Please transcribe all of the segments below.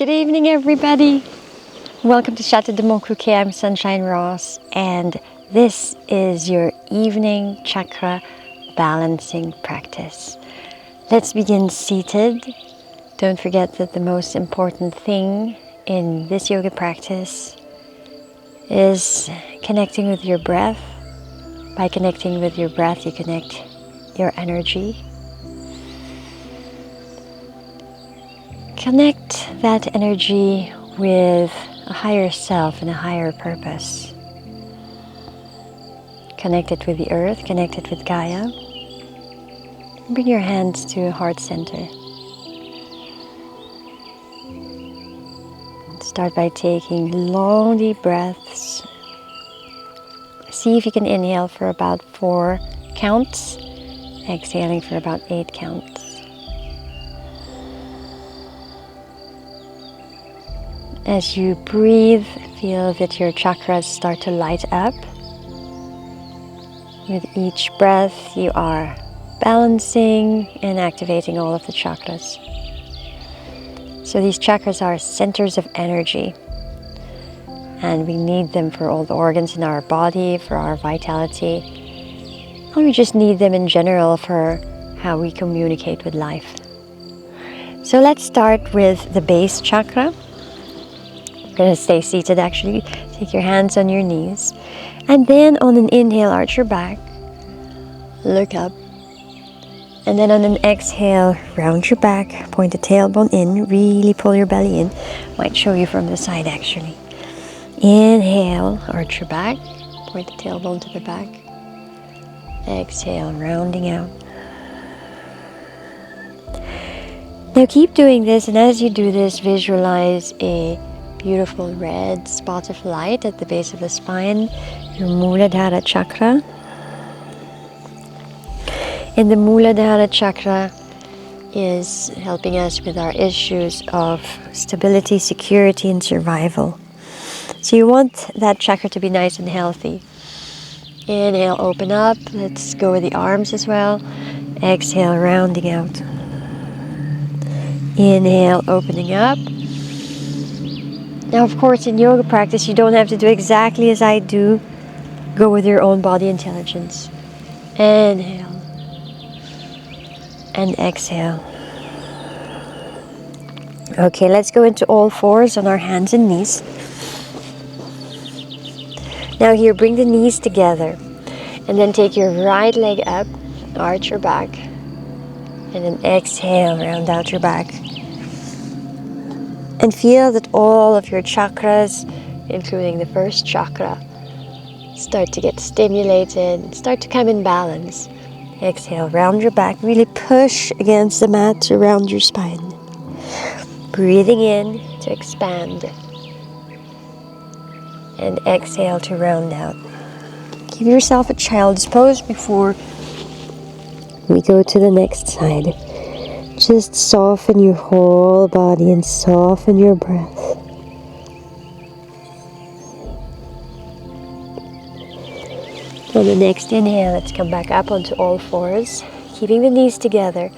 Good evening, everybody. Welcome to Château de Montcuquet. I'm Sunshine Ross, and this is your evening chakra balancing practice. Let's begin seated. Don't forget that the most important thing in this yoga practice is connecting with your breath. By connecting with your breath, you connect your energy. Connect that energy with a higher self and a higher purpose. Connect it with the earth, connect it with Gaia. Bring your hands to heart center. Start by taking long deep breaths. See if you can inhale for about 4 counts, exhaling for about 8 counts. As you breathe, feel that your chakras start to light up. With each breath, you are balancing and activating all of the chakras. So these chakras are centers of energy, and we need them for all the organs in our body, for our vitality. And we just need them in general for how we communicate with life. So let's start with the base chakra. You're going to stay seated actually. Take your hands on your knees. And then on an inhale, arch your back. Look up. And then on an exhale, round your back. Point the tailbone in. Really pull your belly in. Might show you from the side actually. Inhale, arch your back. Point the tailbone to the back. Exhale, rounding out. Now keep doing this, and as you do this, visualize a beautiful red spot of light at the base of the spine, your Muladhara chakra. And the Muladhara chakra is helping us with our issues of stability, security, and survival. So you want that chakra to be nice and healthy. Inhale, open up. Let's go with the arms as well. Exhale, rounding out. Inhale, opening up. Now, of course, in yoga practice, you don't have to do exactly as I do. Go with your own body intelligence. Inhale. And exhale. Okay, let's go into all fours on our hands and knees. Now here, bring the knees together. And then take your right leg up, arch your back. And then exhale, round out your back. And feel that all of your chakras, including the first chakra, start to get stimulated, start to come in balance. Exhale, round your back, really push against the mat to round your spine. Breathing in to expand. And exhale to round out. Give yourself a child's pose before we go to the next side. Just soften your whole body and soften your breath. On the next inhale, let's come back up onto all fours, keeping the knees together.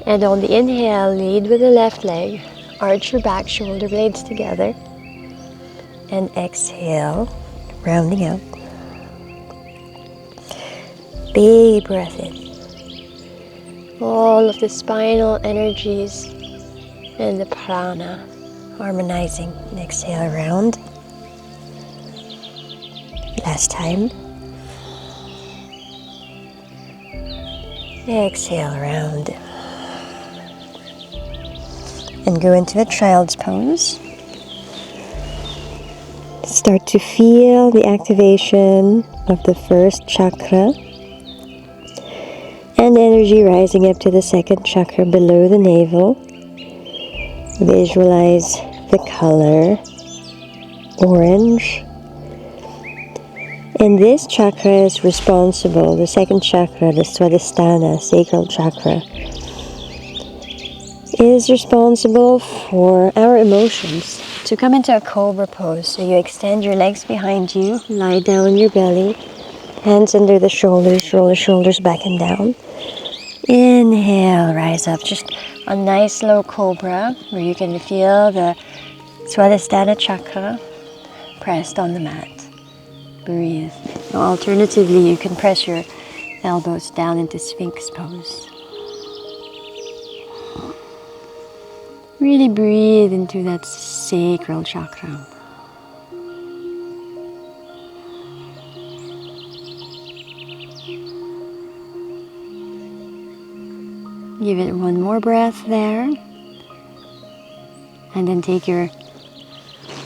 And on the inhale, lead with the left leg. Arch your back, shoulder blades together. And exhale, rounding out. Big breath in. All of the spinal energies and the prana harmonizing. And exhale, round. Last time. Exhale, round. And go into a child's pose. Start to feel the activation of the first chakra. And energy rising up to the second chakra below the navel. Visualize the color orange. And this chakra is responsible, the second chakra, the Swadhisthana, sacral chakra, is responsible for our emotions. To come into a cobra pose, so you extend your legs behind you, lie down on your belly, hands under the shoulders, roll the shoulders back and down. Inhale, rise up. Just a nice low cobra where you can feel the Swadhisthana chakra pressed on the mat. Breathe. Now, alternatively, you can press your elbows down into Sphinx pose. Really breathe into that sacral chakra. Give it one more breath there. And then take your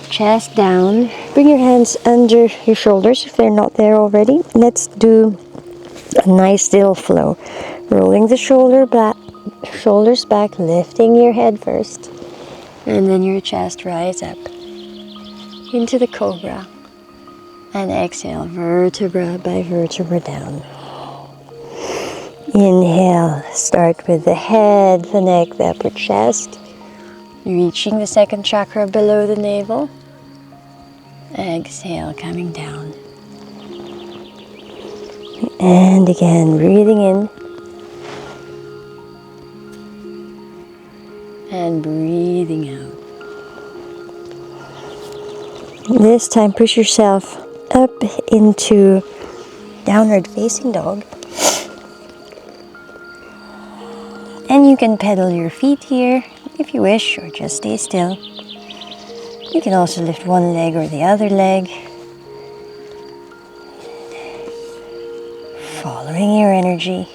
chest down. Bring your hands under your shoulders if they're not there already. Let's do a nice still flow. Rolling the shoulders back, lifting your head first. And then your chest rise up into the cobra. And exhale, vertebra by vertebra down. Inhale, start with the head, the neck, the upper chest. Reaching the second chakra below the navel. Exhale, coming down. And again, breathing in. And breathing out. This time push yourself up into downward facing dog. And you can pedal your feet here if you wish, or just stay still. You can also lift one leg or the other leg. Following your energy.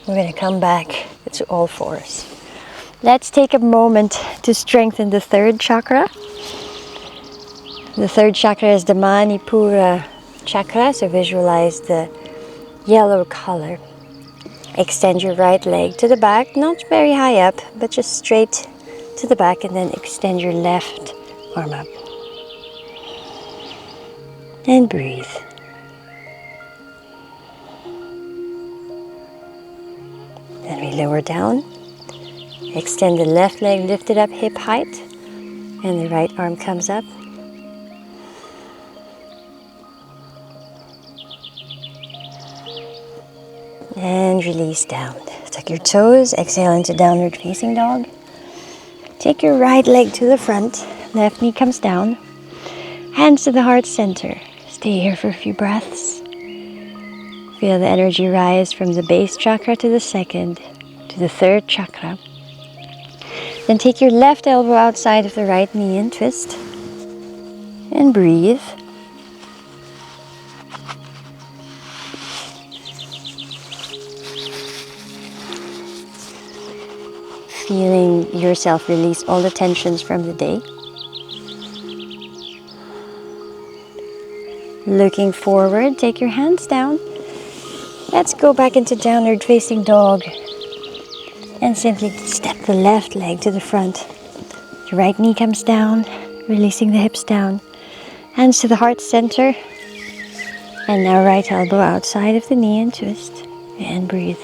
We're going to come back to all fours. Let's take a moment to strengthen the third chakra. The third chakra is the Manipura chakra, so visualize the yellow color. Extend your right leg to the back, not very high up, but just straight to the back, and then extend your left arm up. And breathe. Then we lower down. Extend the left leg, lift it up hip height, and the right arm comes up. And release down. Tuck your toes, exhale into downward facing dog. Take your right leg to the front, left knee comes down. Hands to the heart center. Stay here for a few breaths. Feel the energy rise from the base chakra to the second, to the third chakra. Then take your left elbow outside of the right knee and twist. And breathe. Feeling yourself release all the tensions from the day. Looking forward, take your hands down. Let's go back into downward facing dog. And simply step the left leg to the front. The right knee comes down, releasing the hips down. Hands to the heart center. And now right elbow outside of the knee and twist. And breathe.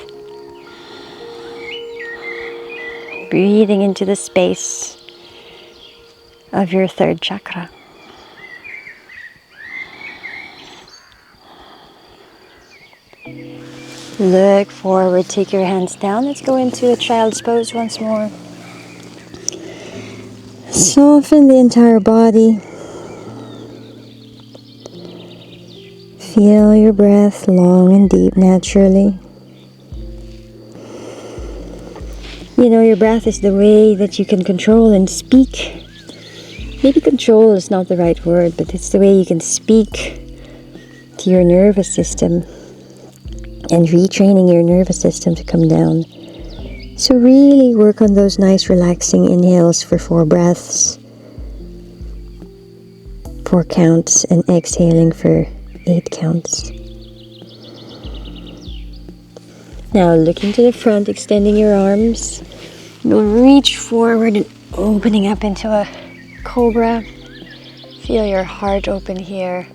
Breathing into the space of your third chakra. Look forward, take your hands down. Let's go into a child's pose once more. Soften the entire body. Feel your breath long and deep naturally. You know, your breath is the way that you can control and speak. Maybe control is not the right word, but it's the way you can speak to your nervous system and retraining your nervous system to come down. So really work on those nice relaxing inhales for 4 breaths, 4 counts, and exhaling for 8 counts. Now looking to the front, extending your arms. You'll reach forward and opening up into a cobra. Feel your heart open here.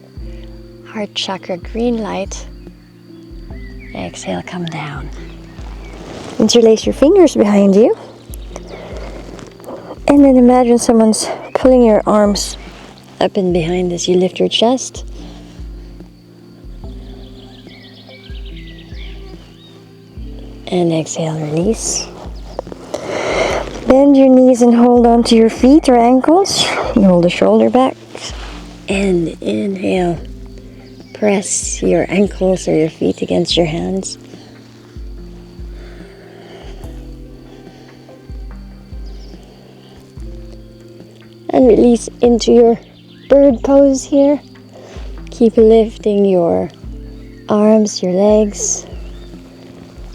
Heart chakra, green light. Exhale, come down. Interlace your fingers behind you. And then imagine someone's pulling your arms up and behind as you lift your chest. And exhale, release. Bend your knees and hold on to your feet or ankles. Roll the shoulder back. And inhale. Press your ankles or your feet against your hands. And release into your bird pose here. Keep lifting your arms, your legs.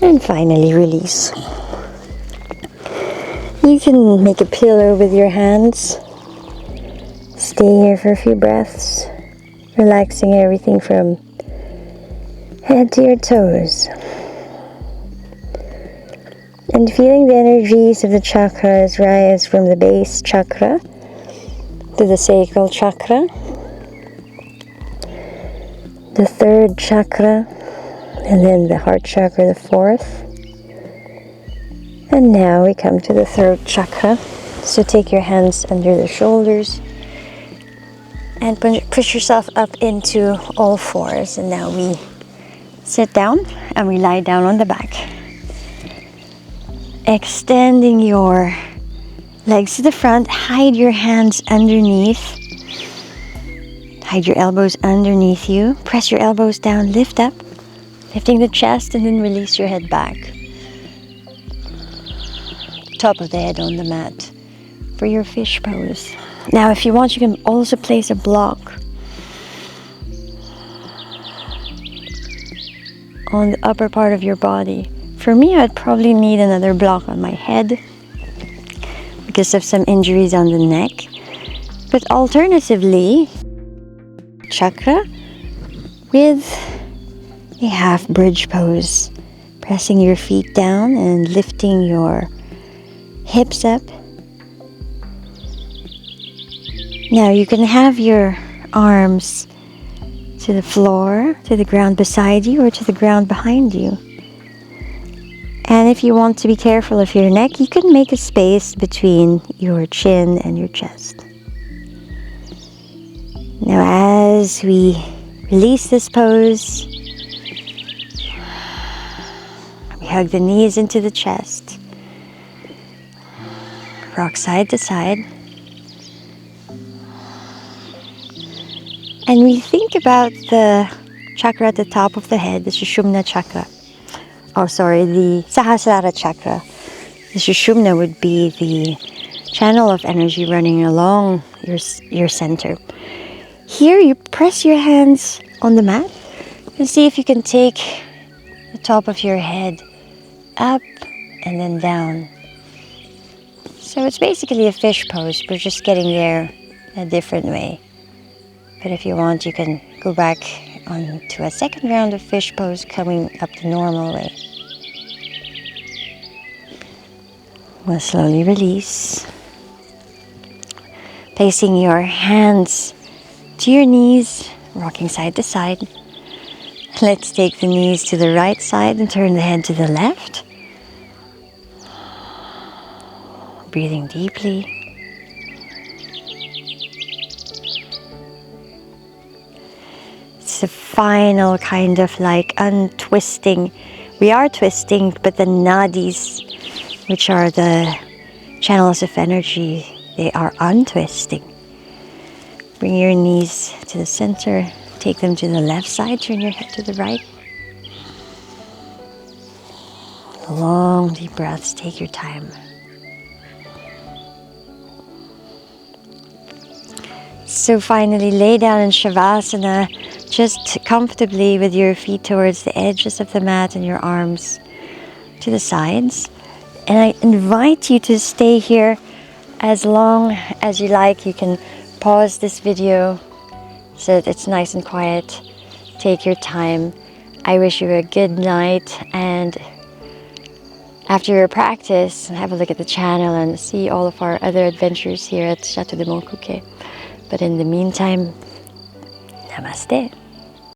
And finally release. You can make a pillow with your hands. Stay here for a few breaths, relaxing everything from head to your toes. And feeling the energies of the chakras rise from the base chakra to the sacral chakra, the third chakra, and then the heart chakra, the fourth. And now we come to the throat chakra. So take your hands under the shoulders and push yourself up into all fours. And now we sit down and we lie down on the back. Extending your legs to the front, hide your hands underneath. Hide your elbows underneath you. Press your elbows down, lift up, lifting the chest, and then release your head back. Top of the head on the mat for your fish pose. Now, if you want, you can also place a block on the upper part of your body. For me, I'd probably need another block on my head because of some injuries on the neck. But alternatively, chakra with a half bridge pose, pressing your feet down and lifting your hips up. Now you can have your arms to the floor, to the ground beside you, or to the ground behind you. And if you want to be careful of your neck, you can make a space between your chin and your chest. Now as we release this pose, we hug the knees into the chest, rock side to side, and we think about the chakra at the top of the head, the Sushumna chakra. The Sahasrara chakra. The Sushumna would be the channel of energy running along your center. Here you press your hands on the mat and see if you can take the top of your head up and then down. So it's basically a fish pose, but just getting there a different way. But if you want, you can go back on to a second round of fish pose, coming up the normal way. We'll slowly release, placing your hands to your knees, rocking side to side. Let's take the knees to the right side and turn the head to the left. Breathing deeply. It's the final kind of like untwisting. We are twisting, but the nadis, which are the channels of energy, they are untwisting. Bring your knees to the center, take them to the left side, turn your head to the right. Long deep breaths, take your time. So finally lay down in Shavasana, just comfortably with your feet towards the edges of the mat and your arms to the sides. And I invite you to stay here as long as you like. You can pause this video so that it's nice and quiet. Take your time. I wish you a good night, and after your practice, have a look at the channel and see all of our other adventures here at Château de Montcuquet. But in the meantime, namaste.